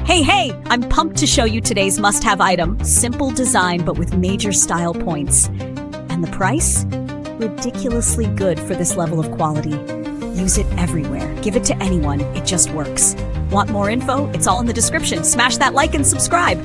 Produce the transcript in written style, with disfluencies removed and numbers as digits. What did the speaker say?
Hey, I'm pumped to show you today's must-have item. Simple design, but with major style points. And the price? Ridiculously good for this level of quality. Use it everywhere. Give it to anyone. It just works. Want more info? It's all in the description. Smash that like and subscribe.